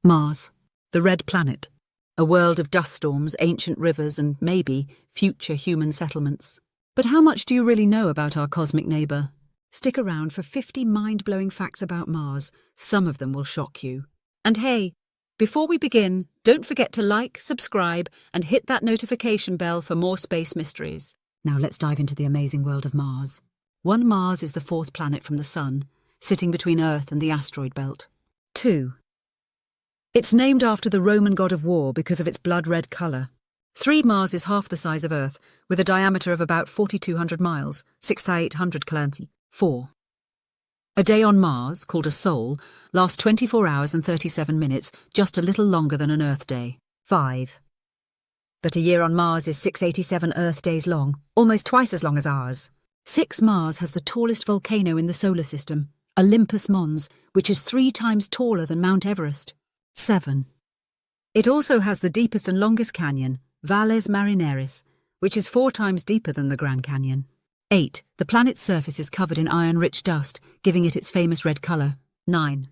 Mars, the red planet, a world of dust storms, ancient rivers, and maybe future human settlements. But how much do you really know about our cosmic neighbour? Stick around for 50 mind-blowing facts about Mars. Some of them will shock you. And hey, before we begin, don't forget to like, subscribe, and hit that notification bell for more space mysteries. Now let's dive into the amazing world of Mars. One, Mars is the fourth planet from the Sun, sitting between Earth and the asteroid belt. 2. It's named after the Roman god of war because of its blood-red colour. 3. Mars is half the size of Earth, with a diameter of about 4,200 miles, 6,800 km. 4. A day on Mars, called a sol, lasts 24 hours and 37 minutes, just a little longer than an Earth day. 5. But a year on Mars is 687 Earth days long, almost twice as long as ours. 6. Mars has the tallest volcano in the solar system, Olympus Mons, which is 3 times taller than Mount Everest. 7. It also has the deepest and longest canyon, Valles Marineris, which is 4 times deeper than the Grand Canyon. 8. The planet's surface is covered in iron-rich dust, giving it its famous red colour. 9.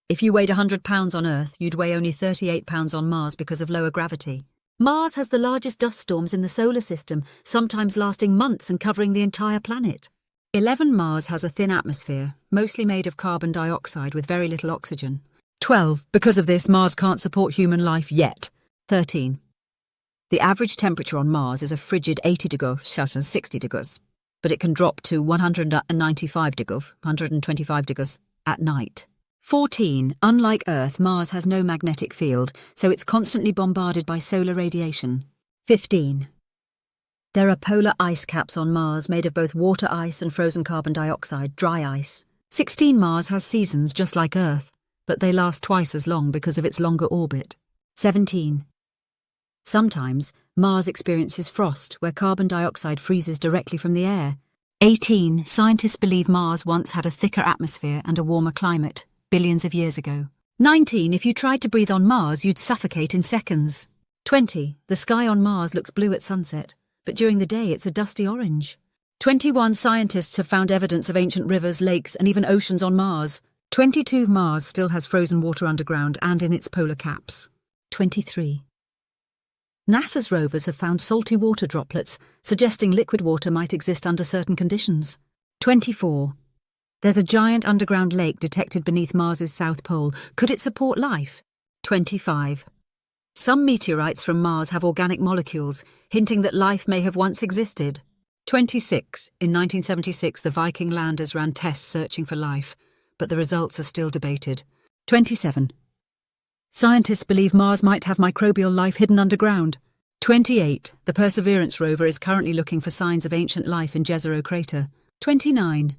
If you weighed 100 pounds on Earth, you'd weigh only 38 pounds on Mars because of lower gravity. Mars has the largest dust storms in the solar system, sometimes lasting months and covering the entire planet. 11. Mars has a thin atmosphere, mostly made of carbon dioxide with very little oxygen. 12. Because of this, Mars can't support human life yet. 13. The average temperature on Mars is a frigid 80 degrees Celsius, 60 degrees, but it can drop to 195 degrees, 125 degrees at night. 14. Unlike Earth, Mars has no magnetic field, so it's constantly bombarded by solar radiation. 15. There are polar ice caps on Mars made of both water ice and frozen carbon dioxide, dry ice. 16. Mars has seasons just like Earth, but they last twice as long because of its longer orbit. 17. Sometimes, Mars experiences frost, where carbon dioxide freezes directly from the air. 18. Scientists believe Mars once had a thicker atmosphere and a warmer climate, billions of years ago. 19. If you tried to breathe on Mars, you'd suffocate in seconds. 20. The sky on Mars looks blue at sunset, but during the day it's a dusty orange. 21. Scientists have found evidence of ancient rivers, lakes, and even oceans on Mars. 22. Mars still has frozen water underground and in its polar caps. 23. NASA's rovers have found salty water droplets, suggesting liquid water might exist under certain conditions. 24. There's a giant underground lake detected beneath Mars's south pole. Could it support life? 25. Some meteorites from Mars have organic molecules, hinting that life may have once existed. 26. In 1976, the Viking landers ran tests searching for life, but the results are still debated. 27. Scientists believe Mars might have microbial life hidden underground. 28. The Perseverance rover is currently looking for signs of ancient life in Jezero crater. 29.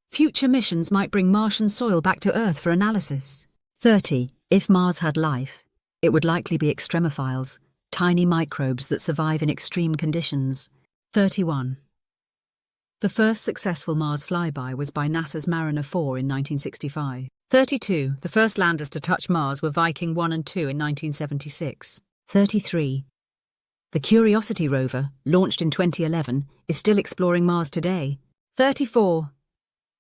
Future missions might bring Martian soil back to Earth for analysis. 30. If Mars had life, it would likely be extremophiles, tiny microbes that survive in extreme conditions. 31. The first successful Mars flyby was by NASA's Mariner 4 in 1965. 32. The first landers to touch Mars were Viking 1 and 2 in 1976. 33. The Curiosity rover, launched in 2011, is still exploring Mars today. 34.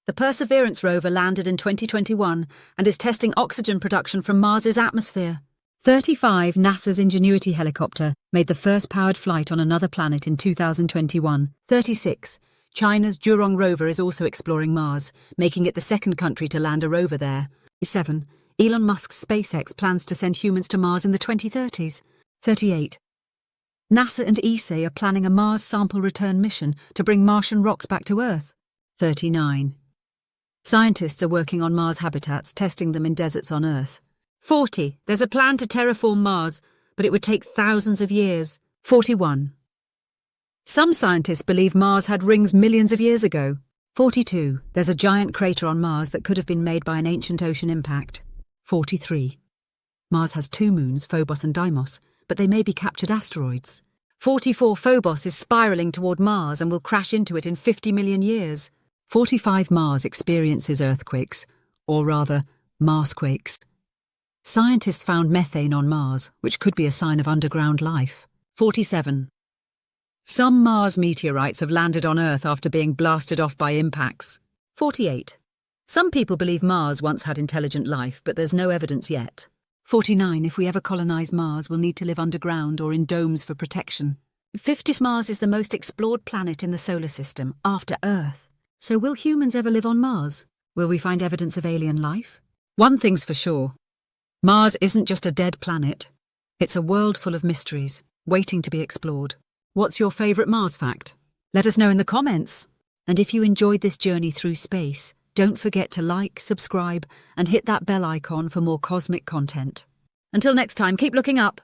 The Perseverance rover landed in 2021 and is testing oxygen production from Mars's atmosphere. 35. NASA's Ingenuity helicopter made the first powered flight on another planet in 2021. 36. China's Zhurong rover is also exploring Mars, making it the second country to land a rover there. 7. Elon Musk's SpaceX plans to send humans to Mars in the 2030s. 38. NASA and ESA are planning a Mars sample return mission to bring Martian rocks back to Earth. 39. Scientists are working on Mars habitats, testing them in deserts on Earth. 40. There's a plan to terraform Mars, but it would take thousands of years. 41. Some scientists believe Mars had rings millions of years ago. 42. There's a giant crater on Mars that could have been made by an ancient ocean impact. 43. Mars has 2 moons, Phobos and Deimos, but they may be captured asteroids. 44. Phobos is spiralling toward Mars and will crash into it in 50 million years. 45. Mars experiences earthquakes, or rather, Marsquakes. Scientists found methane on Mars, which could be a sign of underground life. 47. Some Mars meteorites have landed on Earth after being blasted off by impacts. 48. Some people believe Mars once had intelligent life, but there's no evidence yet. 49. If we ever colonize Mars, we'll need to live underground or in domes for protection. 50. Mars is the most explored planet in the solar system, after Earth. So will humans ever live on Mars? Will we find evidence of alien life? One thing's for sure. Mars isn't just a dead planet. It's a world full of mysteries, waiting to be explored. What's your favourite Mars fact? Let us know in the comments. And if you enjoyed this journey through space, don't forget to like, subscribe, and hit that bell icon for more cosmic content. Until next time, keep looking up.